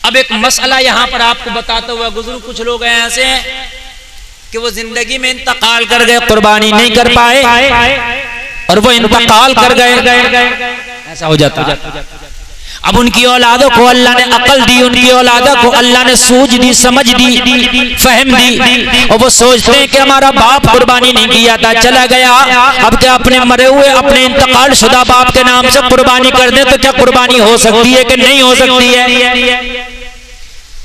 अब एक मसला यहाँ पर आपको बताता हुआ गुजरू, कुछ लोग ऐसे हैं कि वो जिंदगी में इंतकाल कर गए, कुर्बानी नहीं कर पाए और वो इंतकाल कर गए, ऐसा हो जाता है। अब उनकी औलादों को अल्लाह ने अकल दी, उनकी औलादों को अल्लाह ने सूझ दी, समझ दी, फहम दी, और वो सोचते हैं कि हमारा बाप कुर्बानी नहीं किया था, चला गया, अब क्या अपने मरे हुए, अपने इंतकाल शुदा बाप के नाम से कुर्बानी कर दे तो क्या कुर्बानी हो सकती है कि नहीं हो सकती है?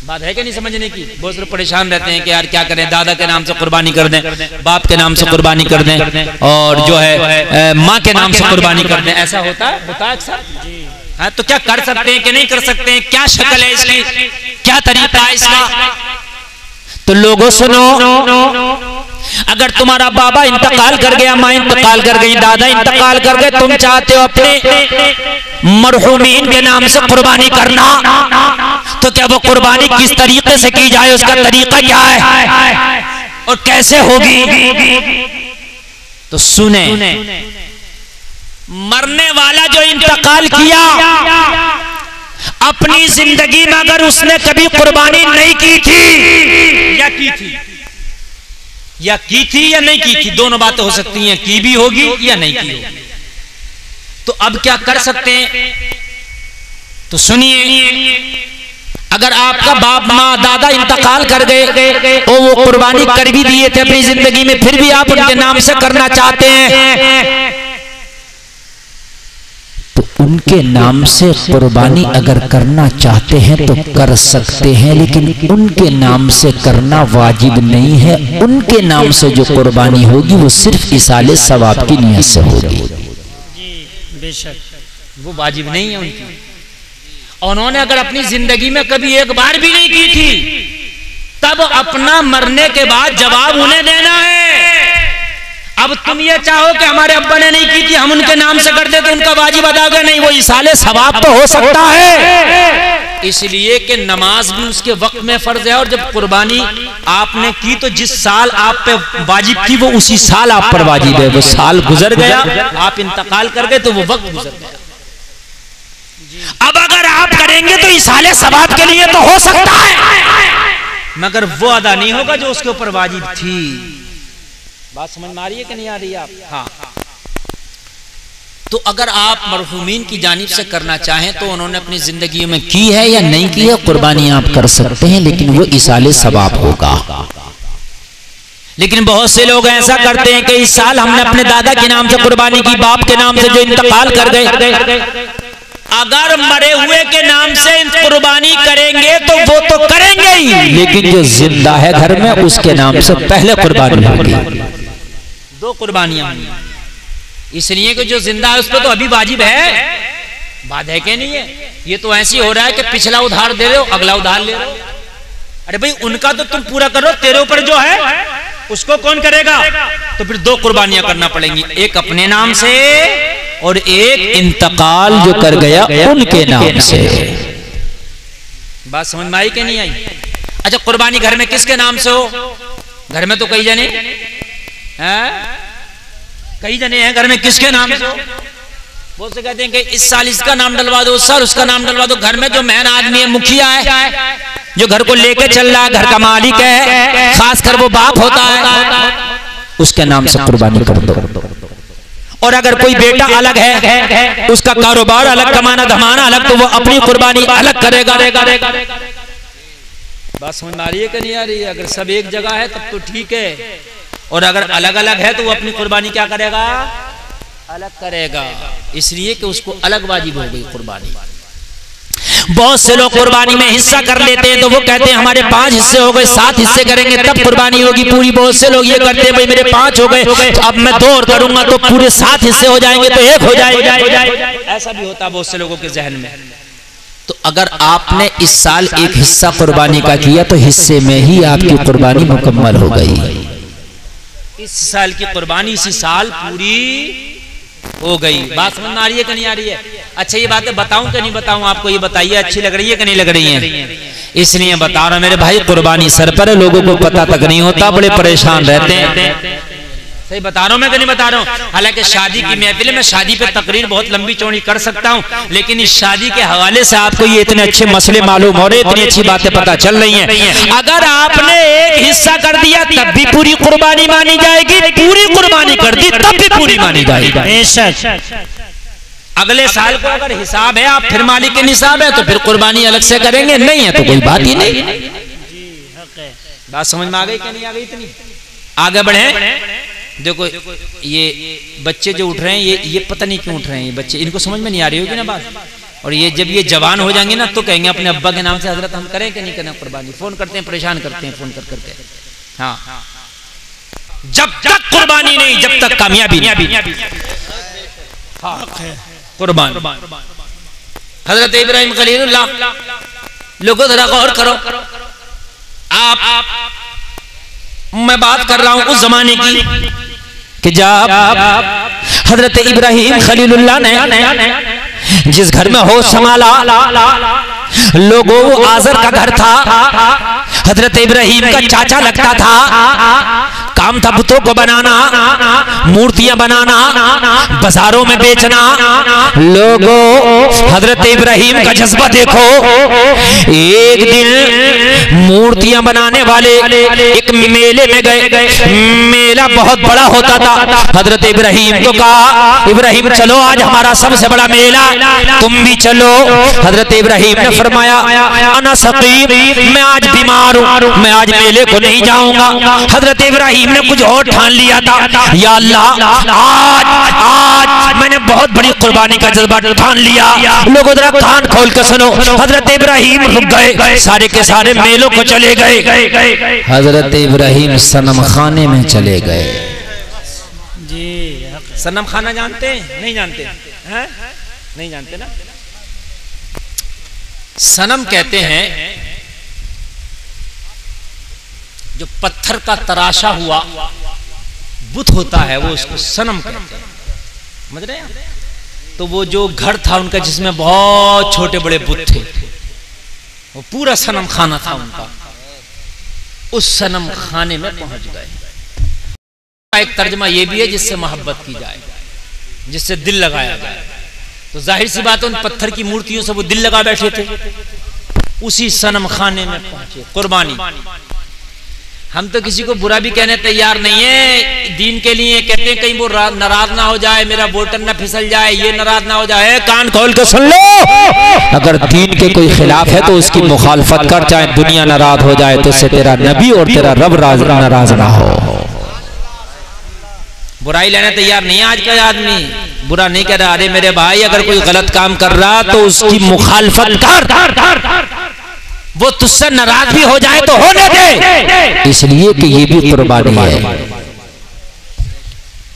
बात है कि नहीं समझने की? बहुत लोग परेशान रहते हैं कि यार क्या करें, दादा के नाम से कुर्बानी कर दें, बाप के नाम से कुर्बानी कर दें, और जो है माँ के नाम से कुर्बानी कर दें, ऐसा होता है अक्सर। हाँ, तो क्या कर सकते हैं कि नहीं कर सकते हैं? क्या शक्ल है इसकी, क्या तरीका है इसका? तो लोगों सुनो, अगर तुम्हारा बाबा इंतकाल कर गया, माँ इंतकाल कर गई, दादा इंतकाल कर गए, तुम चाहते हो अपने मरहूमीन के नाम से कुर्बानी करना, तो क्या वो कुर्बानी किस तरीके से की जाए, उसका तरीका क्या है और कैसे होगी? तो सुने, मरने वाला जो इंतकाल किया अपनी जिंदगी में अगर उसने कभी कुर्बानी नहीं की थी या की थी, या की थी या नहीं की थी, दोनों बातें हो सकती हैं, की भी होगी या नहीं की होगी, तो अब क्या कर सकते हैं? तो सुनिए, अगर आपका बाप माँ दादा इंतकाल कर गए और वो कुर्बानी कर भी दिए थे अपनी जिंदगी में, फिर भी आप उनके नाम से करना चाहते हैं, तो उनके नाम से कुर्बानी अगर करना चाहते हैं तो कर सकते हैं, लेकिन उनके नाम से करना वाजिब नहीं है। उनके नाम से जो कुर्बानी होगी वो सिर्फ इसाले सवाब की नियत से होगी, बेशक वो वाजिब नहीं है उनकी। उन्होंने अगर अपनी जिंदगी में कभी एक बार भी नहीं की थी, तब अपना मरने के बाद जवाब उन्हें देना है। अब तुम ये चाहो कि हमारे अब्बा ने नहीं की थी, हम उनके नाम से कर दे तो उनका वाजिब अदा कर, नहीं, वो इसाले सवाब तो हो सकता है, इसलिए कि नमाज भी उसके वक्त में फर्ज है, और जब कुर्बानी आपने की तो जिस साल आप पे वाजिब थी वो उसी साल आप पर वाजिब है। वो साल गुजर गया, आप इंतकाल कर गए तो वो वक्त गुजर गया। अब अगर आप करेंगे तो इसाले सवाब के लिए तो हो सकता है, मगर वो अदा नहीं होगा जो उसके ऊपर वाजिब थी। बात समझ में आ रही है कि नहीं आ रही है आप? हाँ। तो अगर आप मरहूमीन की जानिब से करना चाहें तो उन्होंने अपनी जिंदगी में की है या नहीं की है, कुर्बानी आप कर सकते हैं, लेकिन वो इसाले सवाब होगा। लेकिन बहुत से लोग ऐसा करते हैं कि इस साल हमने अपने दादा के नाम से कुर्बानी की, बाप के नाम से जो इंतकाल कर गए, अगर मरे हुए के नाम से कुर्बानी करेंगे तो वो तो करेंगे ही, लेकिन जो जिंदा है घर में उसके नाम से पहले कुर्बानी होगी। दो कुर्बानियां होंगी, इसलिए कि जो जिंदा है उस पर तो अभी वाजिब है, बात है कि नहीं है? ये तो ऐसी हो रहा है कि पिछला उधार दे रहे हो, अगला उधार ले रहे हो। अरे भाई, उनका तो तुम पूरा करो, तेरे ऊपर जो है उसको कौन करेगा? तो फिर दो कुर्बानियां करना पड़ेंगी, एक अपने नाम से और एक इंतकाल जो कर गया उनके नाम से। बात समझ में आई कि नहीं आई? अच्छा, कुर्बानी घर में किसके नाम से हो? घर में तो कई जने हैं, कई जने हैं घर में, किसके नाम से हो? बहुत से कहते हैं कि इस साल इसका नाम डलवा दो, उस साल उसका नाम डलवा दो। घर में जो मेन आदमी है, मुखिया है, जो घर को लेके चल रहा है, घर का मालिक है, खासकर वो बाप होता है, उसके नाम से कुर्बानी कर दो। और अगर कोई बेटा अलग है, उसका कारोबार अलग, कमाना धमाना अलग, तो वो अपनी कुर्बानी अलग करेगा। बात समझ में आ रही है कि नहीं आ रही है? अगर सब एक जगह है तब तो ठीक है, और अगर अलग अलग है तो वो अपनी कुर्बानी क्या करेगा? अलग करेगा, इसलिए कि उसको अलग वाजिब हो गई कुर्बानी। बहुत से लोग कुर्बानी में हिस्सा कर लेते हैं तो वो कहते हैं हमारे 5 हिस्से हो गए, 7 हिस्से करेंगे तब कुर्बानी होगी पूरी। बहुत से लोग ये करते हैं भाई मेरे 5 हो गए तो अब मैं 2 और करूंगा तो पूरे 7 हिस्से हो जाएंगे तो 1 हो जाएगा। ऐसा भी होता है बहुत से लोगों के जहन में। तो अगर आपने इस साल एक हिस्सा कुर्बानी का किया तो हिस्से में ही आपकी कुर्बानी मुकम्मल हो गई। इस साल की कुर्बानी इसी साल पूरी हो गई। बात समझ में आ रही है कि नहीं आ रही है? अच्छा, ये बातें बताऊं कि नहीं बताऊं आपको? ये बताइए, अच्छी लग रही है कि नहीं लग रही है? इसलिए बता रहा मेरे भाई, कुर्बानी सर पर है, लोगों को पता तक नहीं होता, बड़े परेशान रहते हैं। सही बता रहा हूं मैं कि नहीं बता रहा हूं? हालांकि शादी की महफिल में शादी पे तकरीर बहुत लंबी चौड़ी कर सकता हूं, लेकिन इस शादी के हवाले से आपको ये इतने अच्छे मसले मालूम हो रहे, इतनी अच्छी बातें पता चल रही हैं। अगर आपने एक हिस्सा कर दिया तब भी पूरी कुर्बानी मानी जाएगी, पूरी कुर्बानी कर दी तब भी पूरी मानी जाएगी। अगले साल को अगर हिसाब है, आप फिर मालिक के निसाब है तो फिर कुर्बानी अलग से करेंगे, नहीं है तो कोई बात ही नहीं। बात समझ में आ गई क्या नहीं आ गई? इतनी आगे बढ़े। देखो ये बच्चे जो उठ रहे हैं, ये पता नहीं क्यों उठ रहे हैं ये बच्चे, इनको समझ में नहीं आ रही होगी ना बात। और ये जब ये जवान हो जाएंगे ना तो कहेंगे अपने अब्बा के नाम से हजरत हम करें कि नहीं करें कुर्बानी। फोन करते हैं, परेशान करते हैं फोन कर करके। हाँ, जब तक कुर्बानी नहीं, जब तक कामयाबी नहीं। हाँ, कुर्बान। हजरत इब्राहिम खलीलुल्लाह, लोगों जरा गौर करो, आप मैं बात कर रहा हूं उस जमाने की कि जब हजरत इब्राहिम खलीलुल्लाह ने जिस घर में होश संभाला, लोगों वो आजर का घर था, हजरत इब्राहिम का चाचा लगता था, काम था बुतों को बनाना, मूर्तियां बनाना, बाजारों में बेचना। लोगों हजरत इब्राहिम का जज्बा देखो। एक दिन मूर्तियां बनाने वाले एक मेले में गए, मेला बहुत बड़ा होता था। हजरत इब्राहिम को कहा, इब्राहिम चलो आज हमारा सबसे बड़ा मेला, तुम भी चलो। हजरत इब्राहिम ने फरमाया, अना सकीम, मैं आज बीमार हूँ, मैं आज मेले को नहीं जाऊंगा। हजरत इब्राहिम ने कुछ और ठान लिया था, या अल्लाह आज मैंने बहुत बड़ी कुर्बानी का जज्बा ठान लिया। लोगों जरा कान खोल कर सुनो, हजरत इब्राहिम रुक गए, सारे के सारे मेलों को चले गए। हजरत इब्राहिम सनम खाने में चले गए। जी, सनम खाना जानते हैं? नहीं जानते हैं? नहीं जानते ना। सनम कहते हैं जो पत्थर का तराशा हुआ बुत होता है, वो उसको सनम कहते हैं। समझ रहे हैं? तो वो जो घर था उनका जिसमें बहुत छोटे बड़े बुत थे, वो पूरा सनम खाना था उनका। उस सनम खाने में पहुंच गए। एक तर्जमा ये भी है जिससे मोहब्बत की जाए, जिससे दिल लगाया जाए। तो जाहिर सी बात है उन पत्थर की मूर्तियों से वो दिल लगा बैठे थे, उसी सनम खाने में पहुंचे। कुर्बानी। हम तो किसी को बुरा भी कहने तैयार नहीं है दीन के लिए। कहते हैं कहीं वो नाराज ना हो जाए, मेरा बोतल ना फिसल जाए, ये नाराज ना हो जाए। कान खोल के सुन लो, अगर दीन के कोई खिलाफ है तो उसकी मुखालफत कर, चाहे दुनिया नाराज हो जाए, तो उससे तेरा नबी और तेरा रब नाराज ना हो। बुराई लेने तैयार नहीं है आज का आदमी। बुरा नहीं कह रहा, अरे मेरे भाई अगर कोई गलत काम कर रहा तो उसकी मुखालफत कर, वो तुझसे नाराज भी हो जाए तो होने दे, इसलिए कि ये भी कुर्बानी है।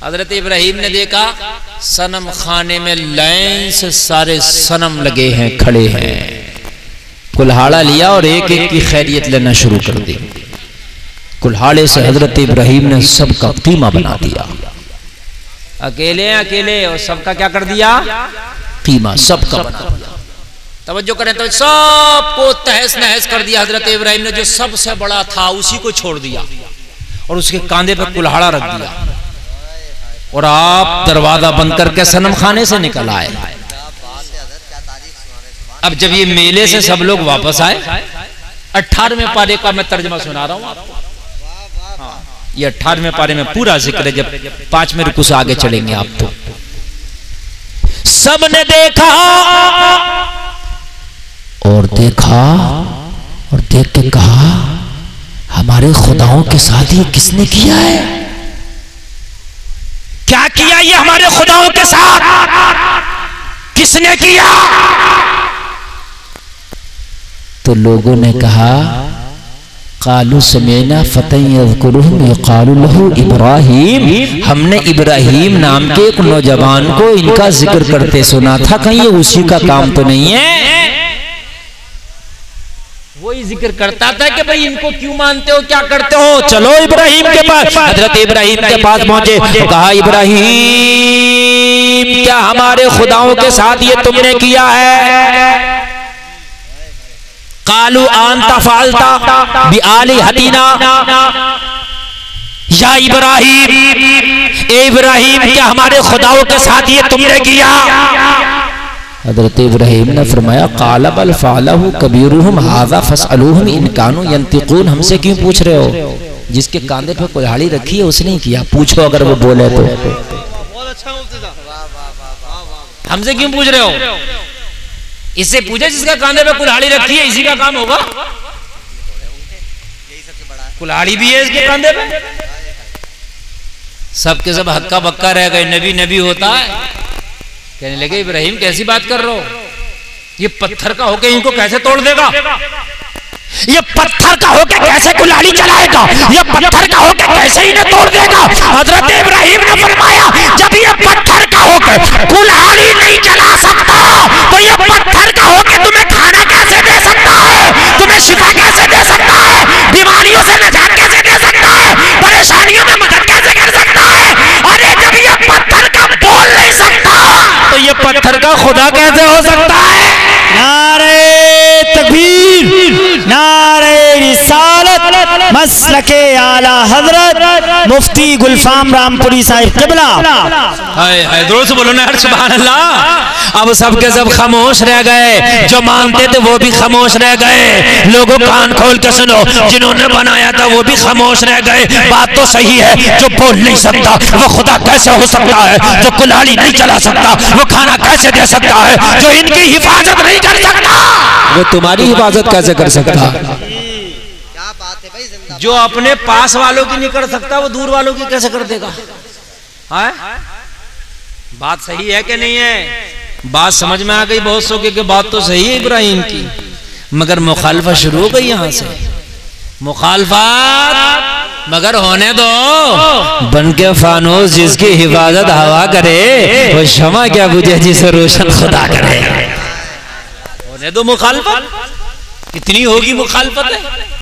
हजरत इब्राहिम ने देखा सनम खाने में लाइन से सारे सनम लगे हैं, खड़े हैं। कुल्हाड़ा लिया और एक एक की खैरियत लेना शुरू कर दी। कुल्हाड़े से हजरत इब्राहिम ने सबका कीमा बना दिया। अकेले अकेले और सबका क्या कर दिया? कीमा सबका बना दिया। तवज्जो करें तो सबको तहस नहस कर दिया। हजरत इब्राहिम ने जो सबसे बड़ा था उसी को छोड़ दिया और उसके कांधे पर कुल्हाड़ा रख दिया और आप दरवाजा बंद करके सनम खाने से निकल आए। अब जब ये मेले से सब लोग वापस आए, 18वें पारे का मैं तर्जमा सुना रहा हूं आपको। हाँ, ये 18वें पारे में पूरा जिक्र है। जब 5वें रुकू से आगे चलेंगे आप तो सबने देखा और देख के कहा, हमारे खुदाओं के साथ ये किसने किया है? क्या किया ये हमारे खुदाओं के साथ? किसने किया? तो लोगों ने कहा, कालू समेना फतन यज़कुरुहुम यक़ालु लहू इब्राहिम, हमने इब्राहिम नाम के एक नौजवान को इनका जिक्र करते सुना था, कहीं ये उसी का काम तो नहीं है? वही जिक्र करता था कि भाई इनको क्यों मानते हो, क्या करते हो? चलो इब्राहिम के पास। हजरत इब्राहिम के पास पहुंचे, कहा इब्राहिम क्या हमारे खुदाओं के साथ ये तुमने किया है? कालू आंता फालता बि आलिहतिना, या इब्राहिम, ए इब्राहिम, क्या हमारे खुदाओं के साथ ये तुमने किया? हजरत इब्राहिम ने फरमाया काला बल फ़अलहु कबीरुहुम हाज़ा फस्अलूहुम इन कानू यंतिकून। हमसे क्यों पूछ रहे हो? जिसके कांधे पे कुल्हाड़ी रखी है उसने किया, पूछो अगर वो बोले तो। हमसे क्यों पूछ रहे हो? इससे पूछे जिसका कांधे पे कुल्हाड़ी रखी है, इसी का काम होगा। कुल्हाड़ी भी है इसके कांधे पे। सबके सब हक्का बक्का रह गए, नबी नबी होता है। कहने लगे इब्राहिम कैसी बात कर रहे हो? ये पत्थर का होके इनको कैसे तोड़ देगा? ये पत्थर का होके कैसे कुल्हाड़ी चलाएगा? ये पत्थर का होके कैसे इन्हें तोड़ देगा? हजरत इब्राहिम ने फरमाया जब ये पत्थर का होके कुल्हाड़ी नहीं चला सकता तो ये पत्थर का होके तुम्हें खाना कैसे दे सकता है? तुम्हें शिफा कैसे दे सकता है? बीमारियों से निजात कैसे दे सकता है? परेशानियों में मदद कैसे कर सकता है? अरे जब ये पत्थर का बोल नहीं सकता तो ये पत्थर का खुदा कैसे हो सकता है? नारे तकबीर, नारे रिसालत, मसलके आला हजरत मुफ्ती गुलफाम रामपुरी साहिब किबला। हाय हाय, जोर से बोलो ना यार, सुभान अल्लाह। अब सब के सब खामोश रह गए, जो मानते थे वो भी खामोश रह गए। लोगों कान खोल के सुनो, जिन्होंने बनाया था वो भी खामोश रह गए। बात तो सही है, जो बोल नहीं सकता वो खुदा कैसे हो सकता है? जो कुल्हाड़ी नहीं चला सकता वो खाना कैसे दे सकता है? जो इनकी हिफाजत नहीं कर सकता वो तुम्हारी हिफाजत कैसे कर सकता? क्या बात है भाई, जिंदा। जो अपने पास वालों की नहीं कर सकता वो दूर वालों की कैसे कर देगा? है? बात सही है कि नहीं है? बात समझ में आ गई बहुत सौ के बात तो सही है इब्राहिम की, मगर मुखालफत शुरू हो गई यहां से। मुखालफत मगर होने दो, बन के फानूस जिसकी हिफाजत हवा करे वो शमा क्या बुझे जिसे रोशन खुदा करे। होने दो मुखालफत, कितनी होगी मुखालफत है।